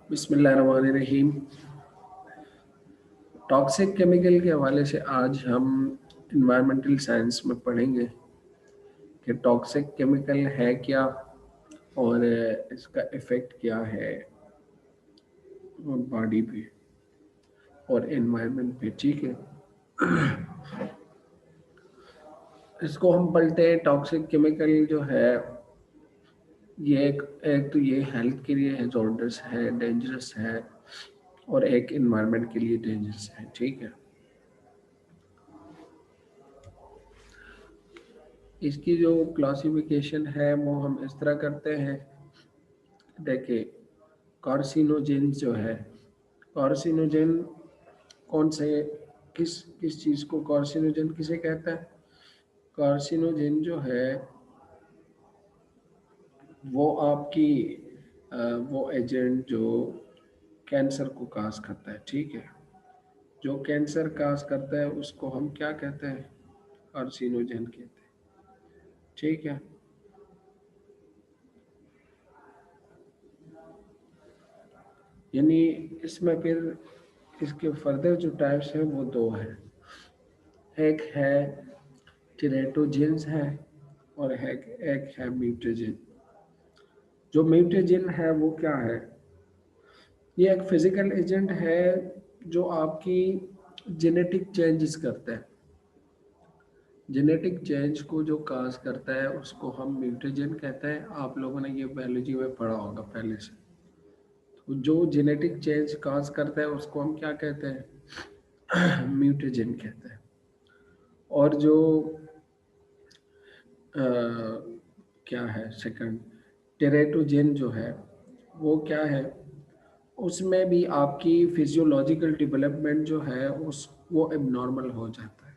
बिस्मिल्लाहिर्रहमानिर्रहीम। Toxic chemical के हवाले से आज हम इन्वायरमेंटल साइंस में पढ़ेंगे कि टॉक्सिक केमिकल है क्या और इसका इफ़ेक्ट क्या है बॉडी पे और एनवायरनमेंट पे। ठीक है, इसको हम पढ़ते हैं। टॉक्सिक केमिकल जो है ये एक तो ये हेल्थ के लिए हैज़ार्डस है, डेंजरस है, और एक इन्वायरमेंट के लिए डेंजरस है। ठीक है, इसकी जो क्लासिफिकेशन है वो हम इस तरह करते हैं। देखिए, कार्सिनोजेन जो है, कार्सिनोजेन कौन से किस चीज़ को कार्सिनोजेन किसे कहता है? कार्सिनोजेन जो है वो आपकी वो एजेंट जो कैंसर को काज करता है। ठीक है, जो कैंसर काज करता है उसको हम क्या कहते हैं? कार्सिनोजेन कहते हैं। ठीक है, यानी इसमें फिर इसके फर्दर जो टाइप्स हैं वो दो हैं। एक है टेरेटोजेंस है और एक है म्यूटेजेन। जो म्यूटेजेन है वो क्या है? ये एक फिजिकल एजेंट है जो आपकी जेनेटिक चेंजेस करता है। जेनेटिक चेंज को जो काज करता है उसको हम म्यूटेजेन कहते हैं। आप लोगों ने ये बायोलॉजी में पढ़ा होगा पहले से। तो जो जेनेटिक चेंज काज करता है उसको हम क्या कहते हैं? म्यूटेजेन कहते हैं। और जो क्या है सेकंड, टेरेटोजेन जो है वो क्या है? उसमें भी आपकी फिजियोलॉजिकल डेवलपमेंट जो है उस वो एबनॉर्मल हो जाता है।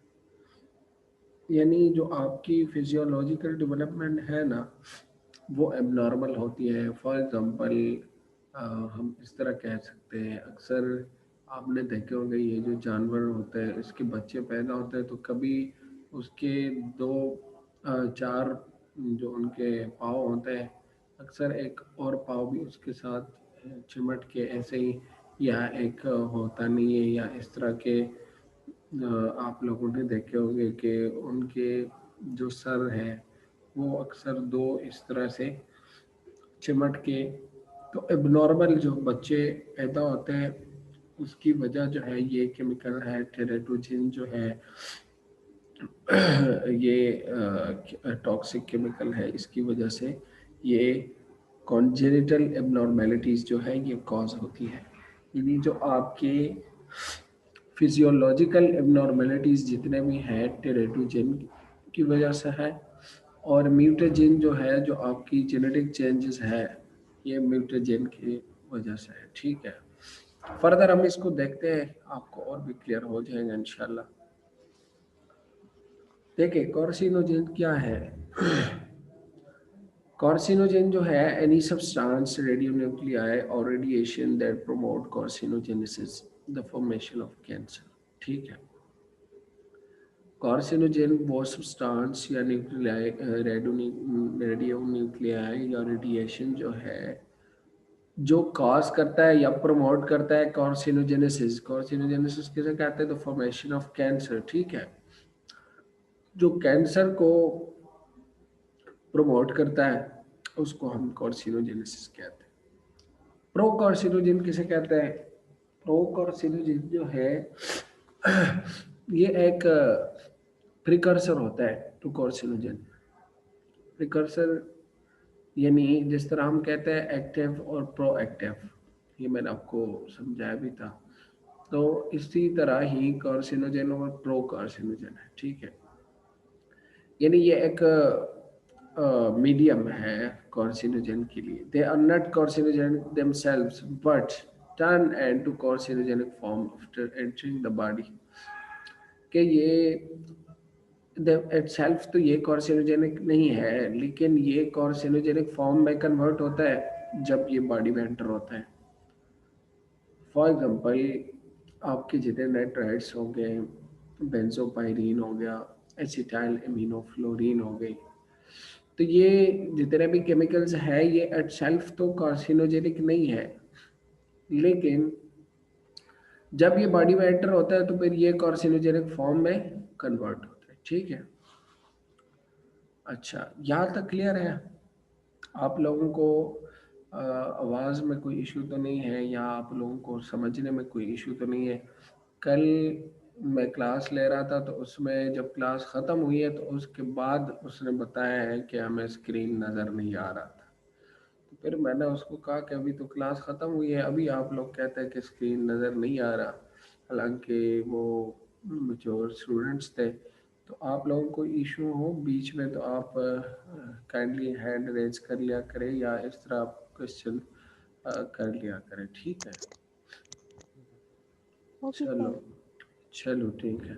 यानी जो आपकी फिजियोलॉजिकल डेवलपमेंट है ना वो एबनॉर्मल होती है। फॉर एग्जांपल हम इस तरह कह सकते हैं, अक्सर आपने देखे होंगे ये जो जानवर होते हैं इसके बच्चे पैदा होते हैं तो कभी उसके दो चार जो उनके पाँव होते हैं, अक्सर एक और पाँव भी उसके साथ चिमट के ऐसे ही, या एक होता नहीं है, या इस तरह के आप लोगों ने देखे होंगे कि उनके जो सर है वो अक्सर दो इस तरह से चिमट के। तो एबनॉर्मल जो बच्चे पैदा होते हैं उसकी वजह जो है ये केमिकल है टेरेटोजिन जो है ये टॉक्सिक केमिकल है। इसकी वजह से ये कॉन्जेनिटल एबनॉर्मेलिटीज़ जो है ये कॉज होती है। यानी जो आपके फिजियोलॉजिकल एबनॉर्मेलिटीज़ जितने भी हैं टेरेटोजिन की वजह से है, और म्यूटेजिन जो है जो आपकी जेनेटिक चेंजेस है ये म्यूटेजिन की वजह से है। ठीक है, फर्दर हम इसको देखते हैं, आपको और भी क्लियर हो जाएगा इंशाल्लाह। देखिए, कार्सिनोजेन क्या है? कार्सिनोजेन जो है एनी सब्सटेंस, रेडियो न्यूक्लियाई और radiation that promote carcinogenesis, the formation of cancer. ठीक है, कार्सिनोजेन वो सब्सटेंस या न्यूक्लियाई, रेडियो न्यूक्लियाई या रेडिएशन जो है जो कॉज करता है या प्रमोट करता है कार्सिनोजेनेसिस। कार्सिनोजेनेसिस किसे कहते हैं? The formation of cancer. ठीक है, जो कैंसर को प्रमोट करता है उसको हम कार्सिनोजेनेसिस कहते हैं। प्रो कार्सिनोजेन किसे कहते हैं? प्रो कार्सिनोजेन जो है ये एक प्रिकर्सर होता है टू कार्सिनोजेन। प्रिकर्सर यानी जिस तरह हम कहते हैं एक्टिव और प्रो एक्टिव, ये मैंने आपको समझाया भी था। तो इसी तरह ही कार्सिनोजेन और प्रो कार्सिनोजेन है। ठीक है, यानी ये एक मीडियम है कार्सिनोजेन के लिए। They are not carcinogen themselves but turn into carcinogenic form after entering the body. कि ये इटसेल्फ तो ये कार्सिनोजेनिक नहीं है, लेकिन ये कार्सिनोजेनिक फॉर्म में कन्वर्ट होता है जब ये बॉडी में एंटर होता है। फॉर एग्जांपल, आपके जितने नाइट्राइड्स हो गए, बेंजोपायरीन हो गया, एसिटाइल एमिनोफ्लोरीन हो गई, तो ये जितने भी केमिकल्स हैं ये इटसेल्फ तो कार्सिनोजेनिक नहीं है, लेकिन जब ये बॉडी में एंटर होता है तो फिर ये कार्सिनोजेनिक फॉर्म में कन्वर्ट होता है। ठीक है, अच्छा यहाँ तक क्लियर है? आप लोगों को आवाज़ में कोई इशू तो नहीं है, या आप लोगों को समझने में कोई इशू तो नहीं है? कल मैं क्लास ले रहा था तो उसमें जब क्लास ख़त्म हुई है तो उसके बाद उसने बताया है कि हमें स्क्रीन नज़र नहीं आ रहा था। तो फिर मैंने उसको कहा कि अभी तो क्लास ख़त्म हुई है, अभी आप लोग कहते हैं कि स्क्रीन नज़र नहीं आ रहा, हालांकि वो जो स्टूडेंट्स थे। तो आप लोगों को इशू हो बीच में तो आप काइंडली हैंड रेज कर लिया करें, या इस तरह आप क्वेश्चन कर लिया करें। ठीक है, ओके चलो सर। चलो ठीक है।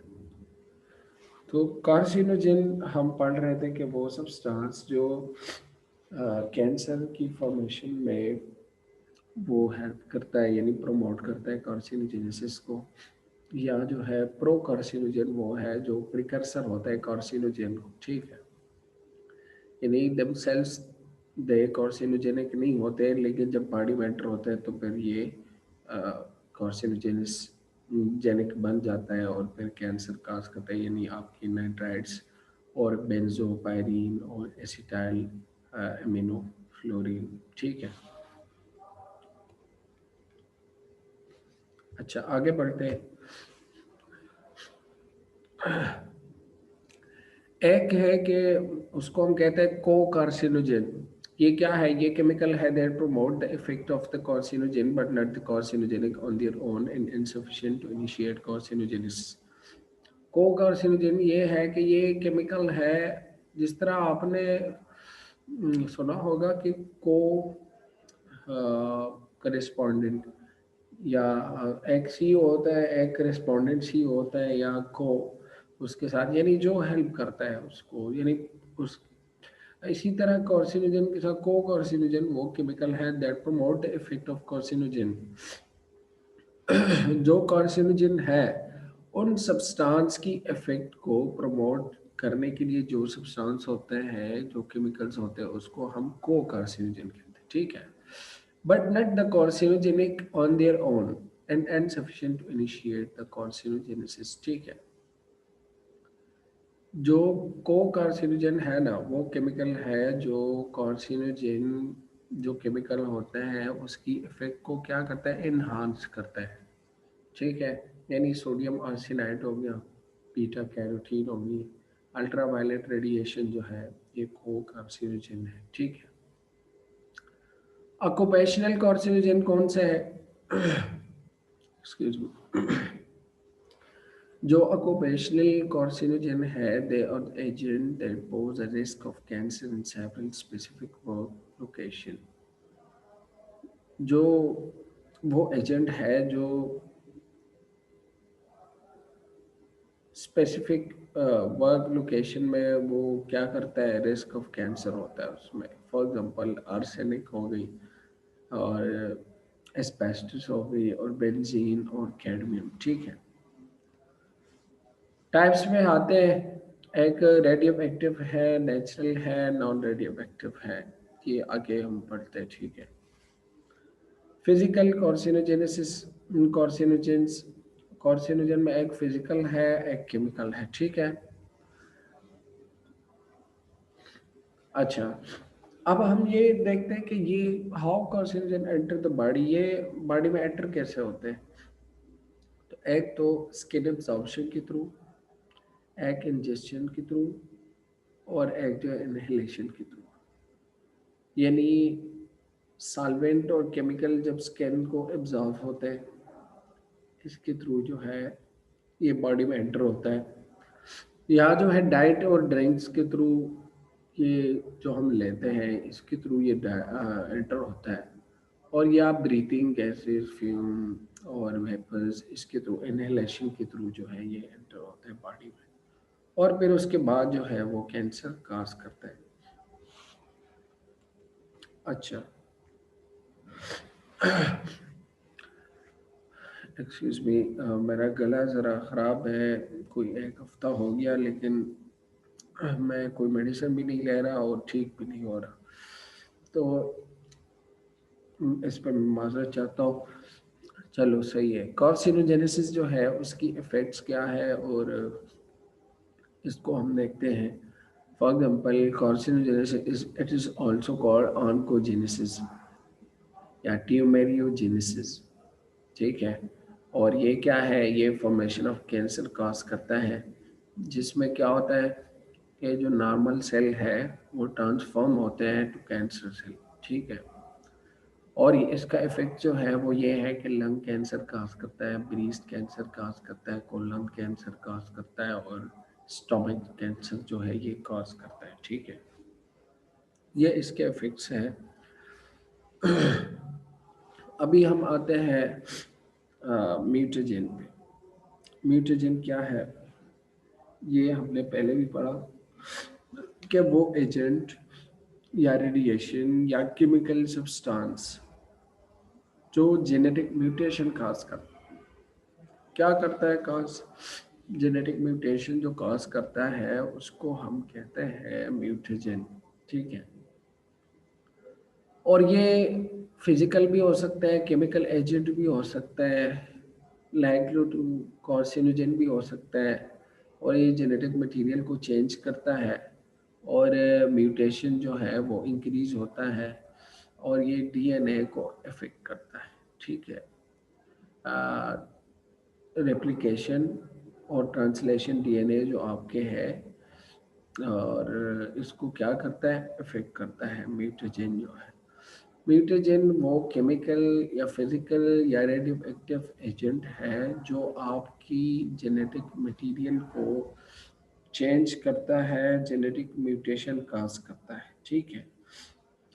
तो कार्सिनोजेन हम पढ़ रहे थे कि वो सब्सटेंस जो कैंसर की फॉर्मेशन में वो हेल्प करता है, यानी प्रमोट करता है कार्सिनोजेनेसिस को, या जो है प्रो कार्सिनोजेन वो है जो प्रिकर्सर होता है कार्सिनोजेन को। ठीक है, यानी दमसेल्स दे कार्सिनोजेनिक नहीं होते, लेकिन जब बॉडी में एंटर होते हैं तो फिर ये कार्सिनोजेनिस जेनिक बन जाता है और फिर कैंसर काज करता है, यानी आपकी नाइट्राइड्स और बेंजोपायरीन और एसिटाइल एमिनोफ्लोरीन। ठीक है, अच्छा आगे बढ़ते हैं। एक है कि उसको हम कहते हैं को कार्सिनोजेन। ये क्या है? ये केमिकल है that promote the effect of the carcinogen but not the carcinogenic on their own and insufficient to initiate carcinogenesis. Co-carcinogen ये है कि ये केमिकल है, जिस तरह आपने सुना होगा कि को करेस्पॉन्डेंट, या एक सी होता है, एक करेस्पॉन्डेंट सी होता है, या को उसके साथ, यानी जो हेल्प करता है उसको, यानी उस इसी तरह कार्सिनोजन के साथ को कार्सिनोजन वो केमिकल है that promote the effect of carcinogen. जो कार्सिनोजन है उन सब्सटेंस की इफेक्ट को प्रमोट करने के लिए जो सब्सटेंस होते हैं, जो केमिकल्स होते हैं, उसको हम को कार्सिनोजन कहते हैं। ठीक है, but not the carcinogenic on their own and insufficient to initiate the carcinogenesis। ठीक है, जो को कार्सिनोजन है ना, वो केमिकल है जो कार्सिनोजन जो केमिकल होता है उसकी इफेक्ट को क्या करता है? इन्हांस करता है। ठीक है, यानी सोडियम आर्सेनाइड हो गया, बीटा कैरोटीन हो गई, अल्ट्रावायलेट रेडिएशन जो है, ये को कार्सिनोजन है। ठीक है, ऑक्यूपेशनल कार्सिनोजन कौन सा है? Excuse me. जो occupational carcinogen है, they are agent that pose a risk of cancer in several specific work location। जो वो एजेंट है जो स्पेसिफिक वर्क लोकेशन में वो क्या करता है? रिस्क ऑफ कैंसर होता है उसमें। फॉर एग्जांपल आर्सेनिक हो गई, और एस्बेस्टस हो गई, और बेंजीन और कैडमियम। ठीक है, टाइप्स में आते हैं, एक रेडियो एक्टिव है, नेचुरल है, नॉन रेडियो एक्टिव है। ये आगे हम पढ़ते हैं। ठीक है, फिजिकल कार्सिनोजेनेसिस। कार्सिनोजेंस, कार्सिनोजन में एक फिजिकल है, एक केमिकल है। ठीक है, अच्छा अब हम ये देखते हैं कि ये how carcinogen enter the body, ये बॉडी में एंटर कैसे होते हैं? तो एक तो स्किन एब्जॉर्प्शन के थ्रू, एक इंजेक्शन के थ्रू, और एक जो इनहेलेशन के थ्रू। यानी सॉल्वेंट और केमिकल जब स्किन को एब्जॉर्ब होते हैं, इसके थ्रू जो है ये बॉडी में एंटर होता है, या जो है डाइट और ड्रिंक्स के थ्रू, ये जो हम लेते हैं इसके थ्रू ये एंटर होता है, और या ब्रीथिंग गैसेस, फ्यूम और वेपर्स, इसके थ्रू इनहेलेशन के थ्रू जो है ये एंटर होता है बॉडी में, और फिर उसके बाद जो है वो कैंसर काज करता है। अच्छा, एक्सक्यूज मी, मेरा गला ज़रा ख़राब है, कोई एक हफ्ता हो गया, लेकिन मैं कोई मेडिसिन भी नहीं ले रहा और ठीक भी नहीं हो रहा, तो इस पर मैं माजरत चाहता हूँ। चलो सही है। कार्सिनोजेनेसिस जो है उसकी इफेक्ट्स क्या है, और इसको हम देखते हैं। For example carcinogenesis it is also called oncogenesis या ट्यूमेरियोजेनेसिस, ठीक है। और ये क्या है, ये फॉर्मेशन ऑफ कैंसर कॉज करता है, जिसमें क्या होता है कि जो नॉर्मल सेल है वो ट्रांसफॉर्म होते हैं टू कैंसर सेल, ठीक है। और इसका इफेक्ट जो है वो ये है कि लंग कैंसर काज करता है, ब्रीस्ट कैंसर काज करता है, कोलन कैंसर काज करता है, और स्टोमक कैंसर जो है ये काज करता है, ठीक है। ये इसके इफेक्ट्स हैं। अभी हम आते हैं म्यूटेजन पे। म्यूटेजन क्या है, ये हमने पहले भी पढ़ा कि वो एजेंट या रेडिएशन या केमिकल सब्सटेंस जो जेनेटिक म्यूटेशन काज करता है। क्या करता है काज, जेनेटिक म्यूटेशन जो काज करता है उसको हम कहते हैं म्यूटेजन, ठीक है। और ये फिजिकल भी हो सकता है, केमिकल एजेंट भी हो सकता है, लाइक्लो टू कार्सिनोजन भी हो सकता है। और ये जेनेटिक मटेरियल को चेंज करता है, और म्यूटेशन जो है वो इंक्रीज होता है, और ये डीएनए को अफेक्ट करता है, ठीक है। रेप्लिकेशन और ट्रांसलेशन डीएनए जो आपके है, और इसको क्या करता है, अफेक्ट करता है म्यूटेजन जो है। म्यूटेजन वो केमिकल या फिजिकल या रेडियो एक्टिव एजेंट है जो आपकी जेनेटिक मटेरियल को चेंज करता है, जेनेटिक म्यूटेशन काज करता है, ठीक है।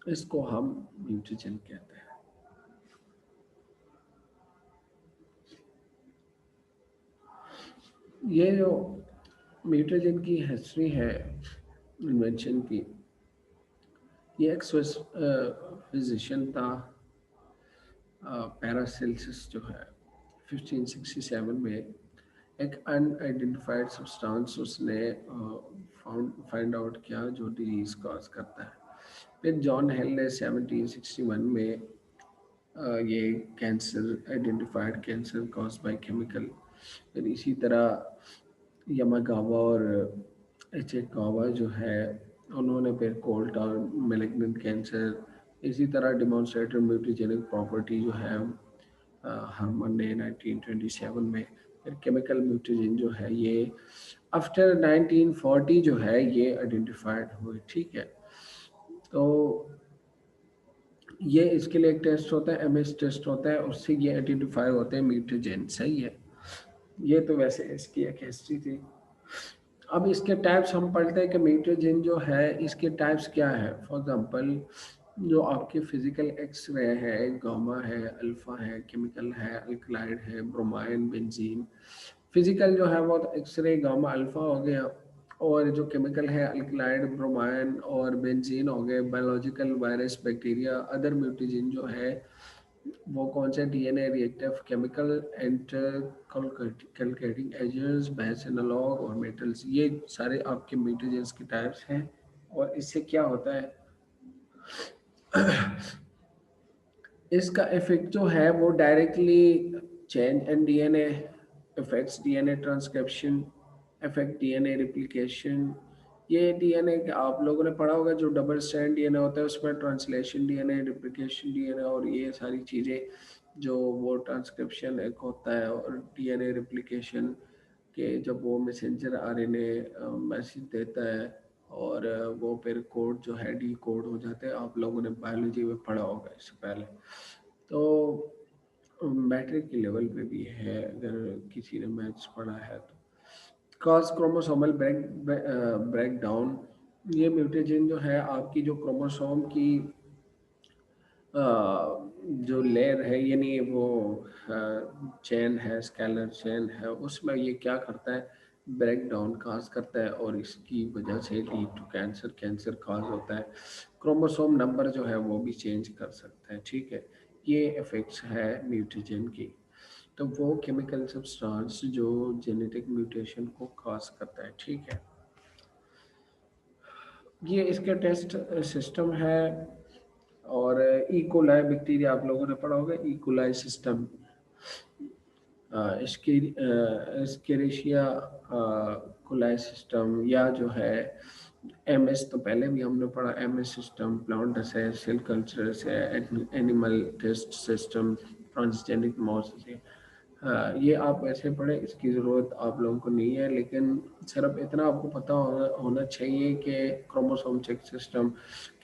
इसको हम म्यूटेजन कहते हैं। ये जो म्यूटेजन की हिस्ट्री है इन्वेंशन की, ये एक स्विस फिजिशियन था, पैरासेल्सिस जो है 1567 में एक अनआइडेंटिफाइड सब्सटेंस उसने फाइंड आउट किया जो डिजीज कॉज करता है। फिर जॉन हेल ने 1761 में ये cancer identified, cancer cause by chemical. फिर इसी तरह यमागावा और एच ए कावा जो है उन्होंने फिर कोल्ड और मेलिग्नेंट कैंसर, इसी तरह डिमॉन्स्ट्रेटेड म्यूटेजेनिक प्रॉपर्टी जो है हार्मन ने 1927 में। फिर केमिकल म्यूटेजन जो है ये आफ्टर 1940 जो है ये आइडेंटिफाइड हुए, ठीक है। तो ये इसके लिए एक टेस्ट होता है, एमएस टेस्ट होता है, उससे ये आइडेंटिफाई होते हैं म्यूटेजन, सही है। ये तो वैसे इसकी एक हिस्ट्री थी। अब इसके टाइप्स हम पढ़ते हैं कि म्यूटेजन जो है इसके टाइप्स क्या है। फॉर एग्जांपल जो आपके फिजिकल एक्सरे है, गामा है, अल्फा है, केमिकल है, अल्कलाइड है, ब्रोमाइन, बेंजीन। फिजिकल जो है वो एक्सरे गामा अल्फा हो गया, और जो केमिकल है अल्कलाइड, ब्रोमाइन और बेंजीन हो गए। Biological virus, bacteria, other mutagen जो है वो कौन से, DNA reactive, chemical intercalating agents, base analogue और मेटल्स, ये सारे आपके म्यूटेजेंस के टाइप्स हैं। और इससे क्या होता है, इसका इफेक्ट जो है वो directly change in DNA, effects DNA transcription, effect DNA replication. ये डीएनए आप लोगों ने पढ़ा होगा, जो डबल स्ट्रैंड डीएनए होता है उसमें ट्रांसलेशन डीएनए, रिप्लिकेशन डीएनए, और ये सारी चीज़ें जो वो ट्रांसक्रिप्शन एक होता है, और डीएनए रिप्लिकेशन के जब वो मैसेंजर आरएनए मैसेज देता है, और वो फिर कोड जो है डी कोड हो जाते हैं। आप लोगों ने बायोलॉजी में पढ़ा होगा इससे पहले। तो मैट्रिक के लेवल पे भी है अगर किसी ने मैथ्स पढ़ा है तो। कॉज क्रोमोसोमल ब्रेक डाउन, ये म्यूटेजन जो है आपकी जो क्रोमोसोम की अ, जो लेयर है, यानी वो चेन है, स्केलर चेन है, उसमें ये क्या करता है, ब्रेक डाउन काज करता है, और इसकी वजह से lead to cancer, cancer cause होता है। क्रोमोसोम नंबर जो है वो भी चेंज कर सकता है, ठीक है। ये इफेक्ट्स है म्यूटेजन की। तो वो केमिकल सब्सटेंस जो जेनेटिक म्यूटेशन को काज करता है, ठीक है। ये इसके टेस्ट सिस्टम है। और इकोलाई बैक्टीरिया आप लोगों ने पढ़ा होगा, E coli system. Escherichia coli system, या जो है एमएस, तो पहले भी हमने पढ़ा एमएस सिस्टम, प्लांट है, सेल कल्चर है, animal test system, transgenic mouse है। हाँ, ये आप ऐसे पढ़े, इसकी ज़रूरत आप लोगों को नहीं है, लेकिन सिर्फ इतना आपको पता होना चाहिए कि क्रोमोसोम चेक सिस्टम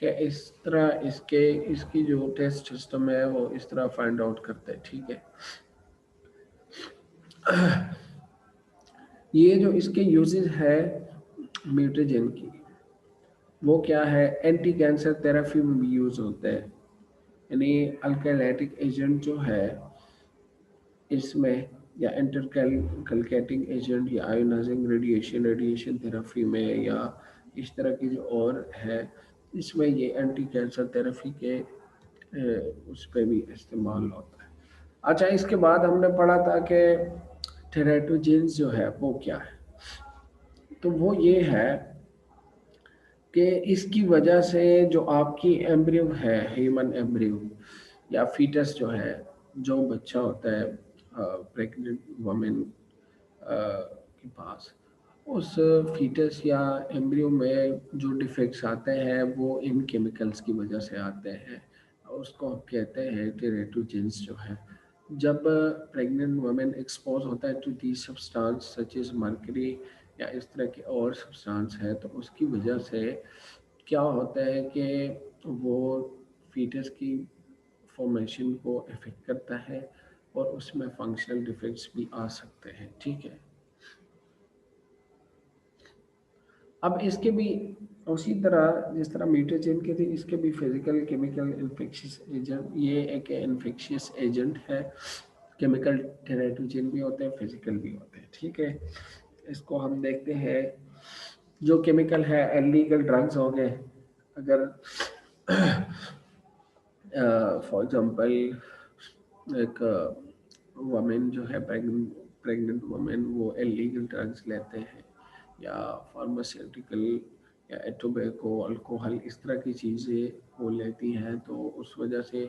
के इस तरह इसकी जो टेस्ट सिस्टम है वो इस तरह फाइंड आउट करते हैं, ठीक है। ये जो इसके यूजेस है म्यूटेजन की, वो क्या है, एंटी कैंसर थेरेपी में भी यूज होते हैं। यानी अल्काइलेटिक एजेंट जो है इसमें, या इंटरकैलकेटिंग एजेंट, या आयोनाइजिंग रेडिएशन थेरेपी में, या इस तरह की जो और है, इसमें ये एंटी कैंसर थेरेपी के उस पर भी इस्तेमाल होता है। अच्छा, इसके बाद हमने पढ़ा था कि टेराटोजेंस जो है वो क्या है। तो वो ये है कि इसकी वजह से जो आपकी एम्ब्रियो है, ह्यूमन एम्ब्रियो या फीटस जो है, जो बच्चा होता है प्रेग्नेंट वुमेन के पास, उस फीटस या एम्ब्रियो में जो डिफेक्ट्स आते हैं वो इन केमिकल्स की वजह से आते हैं। उसको हम कहते हैं टेरेटोजेंस जो है। जब प्रेग्नेंट वुमेन एक्सपोज होता है to the substance such as mercury या इस तरह की और सब्सटेंस है, तो उसकी वजह से क्या होता है कि वो फीटस की फॉर्मेशन को इफेक्ट करता है और उसमें फंक्शनल डिफेक्ट्स भी आ सकते हैं, ठीक है। अब इसके भी उसी तरह जिस तरह म्यूटेजन के थे, इसके भी फिजिकल केमिकल इन्फेक्शियस एजेंट, ये एक इन्फेक्शियस एजेंट है। केमिकल टेराटोजन भी होते हैं, फिजिकल भी होते हैं, ठीक है। इसको हम देखते हैं। जो केमिकल है, इलीगल ड्रग्स हो गए। अगर फॉर एग्जांपल एक वमेन जो है, प्रेग्नेंट वमेन, वो इलीगल ड्रग्स लेते हैं या फार्मास्यूटिकल या टोबैको, अल्कोहल, इस तरह की चीज़ें वो लेती हैं, तो उस वजह से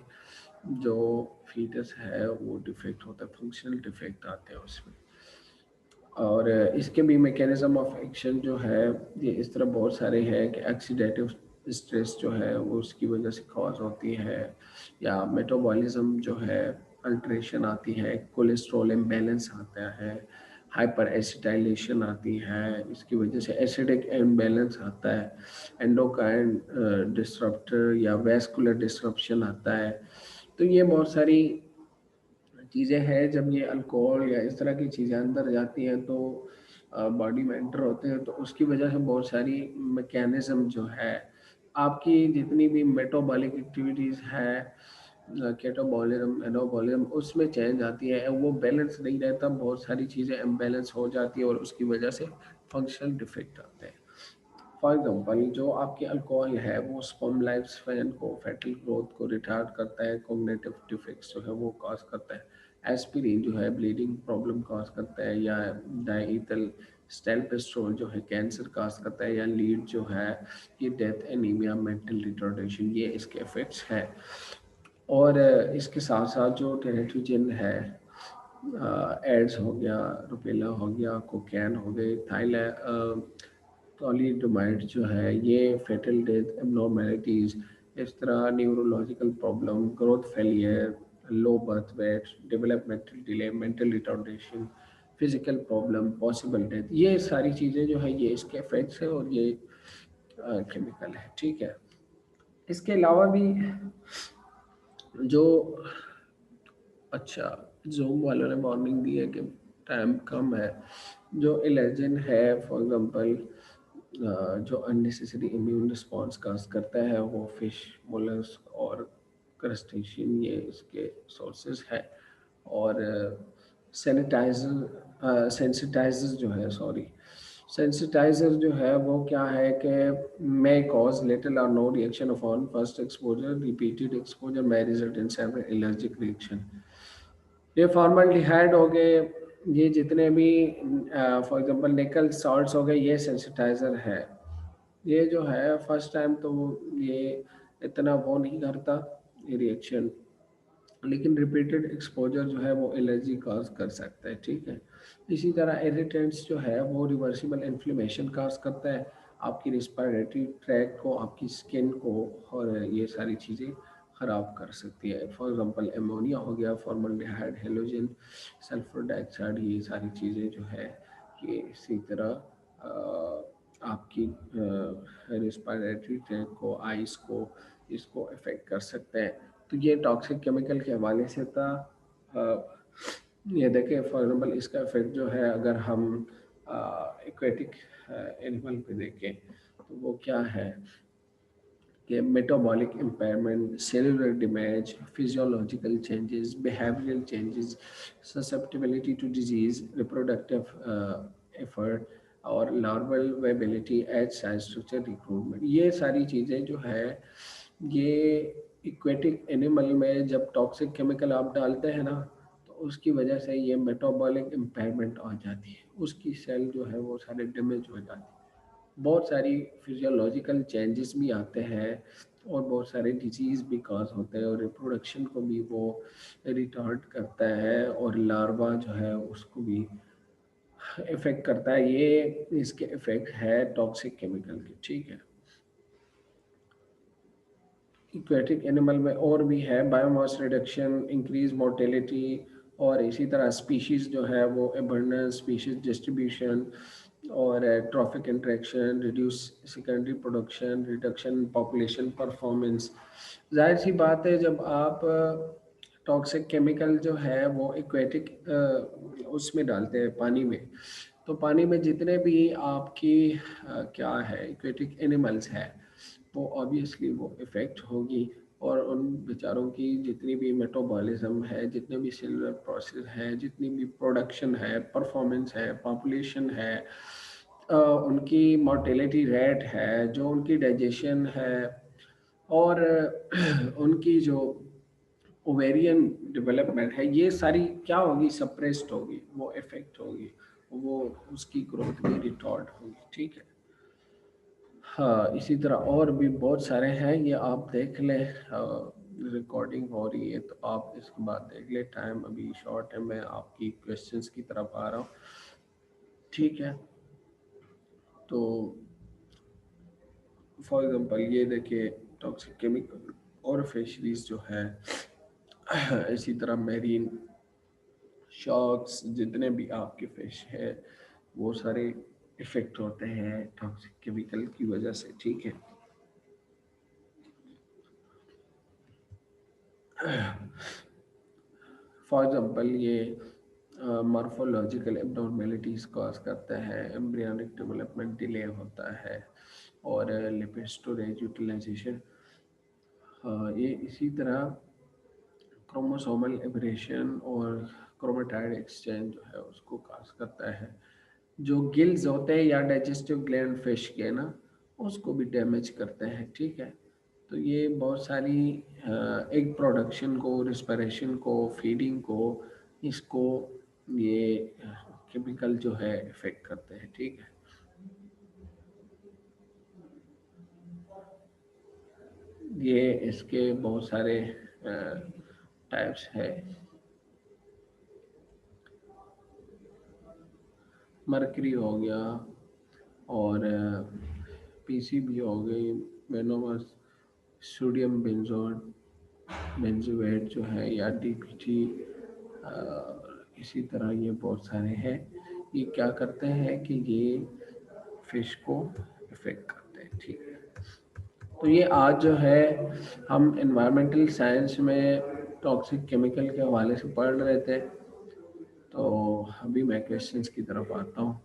जो फीटस है वो डिफेक्ट होता है, फंक्शनल डिफेक्ट आते हैं उसमें। और इसके भी मैकेनिज्म ऑफ एक्शन जो है, ये इस तरह बहुत सारे हैं कि एक्सीडेटिव स्ट्रेस जो है वो उसकी वजह से कॉज होती है, या मेटाबॉलिज्म जो है अल्ट्रेशन आती है, कोलेस्ट्रॉल इम्बैलेंस आता है, हाइपर एसिटाइलेशन आती है, इसकी वजह से एसिडिक इम्बैलेंस आता है, एंडोक्राइन डिस्रप्टर या वैस्कुलर डिस्रप्शन आता है। तो ये बहुत सारी चीज़ें हैं। जब ये अल्कोहल या इस तरह की चीज़ें अंदर जाती हैं तो बॉडी में एंटर होते हैं, तो उसकी वजह से बहुत सारी मैकेनिज्म जो है, आपकी जितनी भी मेटाबॉलिक एक्टिविटीज़ है, केटाबॉलिज्म, एनाबॉलिज्म, उसमें चेंज आती है, वो बैलेंस नहीं रहता, बहुत सारी चीज़ें इम्बैलेंस हो जाती है और उसकी वजह से फंक्शनल डिफेक्ट आते हैं। फॉर एग्जांपल, जो आपकी अल्कोहल है वो स्पर्म लाइफ स्पैन को, फेटल ग्रोथ को रिटार्ड करता है, कॉग्निटिव डिफेक्ट्स जो है वो कॉज करता है। एस्पिरिन जो है ब्लीडिंग प्रॉब्लम कॉज करता है, या डाइथल स्टेल्पेस्ट्रोल जो है कैंसर कॉज करता है, या लीड जो है ये डेथ, एनीमिया, मेंटल रिटार्डेशन, ये इसके इफेक्ट्स हैं। और इसके साथ साथ जो टेरेटोजन है, एड्स हो गया, रुपेला हो गया, कोकैन हो गए, थाईलैंड, थॉलीडोमाइड जो है, ये फेटल डेथ एबनॉर्मेलिटीज़, इस तरह neurological problem, growth failure, low birth weight, developmental delay, mental retardation, physical problem, possible death, ये सारी चीज़ें जो है ये इसके इफेक्ट्स है और ये केमिकल है, ठीक है। इसके अलावा भी जो, अच्छा, जूम वालों ने वार्निंग दी है कि टाइम कम है। जो एलर्जन है, फॉर एग्जांपल, जो अननेसेसरी इम्यून रिस्पॉन्स काज करता है, वो फिश, मोलस्क और क्रस्टेशियन, ये इसके सोर्सेज है। और सेंसिटाइजर जो है, सॉरी, सेंसिटाइजर जो है वो क्या है कि may cause little or no reaction upon first exposure, repeated exposure may result in several allergic reaction। ये फॉर्मल्डिहाइड हो गए, ये जितने भी फॉर एग्जांपल निकल सॉल्ट्स हो गए, ये सेंसिटाइजर है। ये जो है फर्स्ट टाइम तो ये इतना वो नहीं करता, ये रिएक्शन लेकिन रिपीटेड एक्सपोजर जो है वो एलर्जी कॉज कर सकता है, ठीक है। इसी तरह इरिटेंट्स जो है वो रिवर्सिबल इन्फ्लेमेशन कॉज करता है आपकी रिस्पायरेटरी ट्रैक को, आपकी स्किन को, और ये सारी चीज़ें ख़राब कर सकती है। फॉर एग्जांपल एमोनिया हो गया, फॉर्मल्डिहाइड, हेलोजन, सल्फर डाइऑक्साइड, ये सारी चीज़ें जो है ये इसी तरह आपकी रिस्पायरेटरी ट्रैक को, आइस को, इसको अफेक्ट कर सकते हैं। तो ये टॉक्सिक केमिकल के हवाले से था। अ, ये देखिए फॉर एग्जाम्पल इसका इफेक्ट जो है अगर हम एक्वेटिक एनिमल पे देखें तो वो क्या है कि metabolic impairment, cellular damage, physiological changes, behavioural changes, susceptibility to disease, reproductive effort और larval viability, age size structure, recruitment, ये सारी चीज़ें जो है ये इक्वेटिक एनिमल में जब टॉक्सिक केमिकल आप डालते हैं ना तो उसकी वजह से ये मेटाबॉलिक इम्पेयरमेंट आ जाती है, उसकी सेल जो है वो सारे डैमेज हो जाती है, बहुत सारी फिजियोलॉजिकल चेंजेस भी आते हैं और बहुत सारे डिजीज़ भी काज होते हैं और रिप्रोडक्शन को भी वो रिटार्ड करता है और लार्वा जो है उसको भी इफ़ेक्ट करता है। ये इसके इफ़ेक्ट है टॉक्सिक केमिकल के, ठीक है। इक्वेटिक एनिमल में और भी है बायोमास रिडक्शन, इंक्रीज मोर्टेलिटी, और इसी तरह स्पीशीज़ जो है वो अबंडेंस, स्पीशीज डिस्ट्रीब्यूशन और trophic interaction, reduce secondary production, reduction population performance. जाहिर सी बात है जब आप टॉक्सिक केमिकल जो है वो एक्वेटिक उसमें डालते हैं पानी में, तो पानी में जितने भी आपकी क्या है एक्वेटिक एनिमल्स है वो ऑब्वियसली वो इफ़ेक्ट होगी और उन बेचारों की जितनी भी मेटाबॉलिज्म है, जितने भी सेलुलर प्रोसेस है, जितनी भी प्रोडक्शन है, परफॉर्मेंस है, पॉपुलेशन है, उनकी मोर्टेलिटी रेट है, जो उनकी डाइजेशन है और उनकी जो ओवेरियन डेवलपमेंट है, ये सारी क्या होगी, सप्रेस्ड होगी, वो इफेक्ट होगी, वो उसकी ग्रोथ भी रिटॉर्ड होगी, ठीक है। हाँ, इसी तरह और भी बहुत सारे हैं, ये आप देख लें, रिकॉर्डिंग हो रही है तो आप इसके बाद देख लें। टाइम अभी शॉर्ट है, मैं आपकी क्वेश्चंस की तरफ आ रहा हूँ, ठीक है। तो फॉर एग्जांपल ये देखिए टॉक्सिक केमिकल और फिशरीज जो है इसी तरह मेरीन शार्क्स, जितने भी आपके फिश है वो सारे इफेक्ट होते हैं टॉक्सिक केमिकल की वजह से, ठीक है। फॉर एग्जांपल ये मॉर्फोलॉजिकल एब्नॉर्मेलिटीज कॉज करता है, एम्ब्रियोनिक डेवलपमेंट डिले होता है और लिपिड स्टोरेज यूटिलाइजेशन, ये इसी तरह क्रोमोसोमल एब्रेशन और क्रोमेटाइड एक्सचेंज जो है उसको काज करता है। जो गिल्स होते हैं या डाइजेस्टिव ग्लैंड फिश के ना, उसको भी डैमेज करते हैं, ठीक है। तो ये बहुत सारी एग प्रोडक्शन को, रिस्पिरेशन को, फीडिंग को, इसको ये केमिकल जो है इफेक्ट करते हैं, ठीक है। ये इसके बहुत सारे टाइप्स है। मरकरी हो गया और पीसीबी हो गई, वेनोमस, सोडियम बेंजोएट जो है या डीपीटी, इसी तरह ये बहुत सारे हैं। ये क्या करते हैं कि ये फिश को इफेक्ट करते हैं, ठीक है। तो ये आज जो है हम एनवायरमेंटल साइंस में टॉक्सिक केमिकल के हवाले से पढ़ रहे थे। तो अभी मैं क्वेश्चंस की तरफ आता हूँ।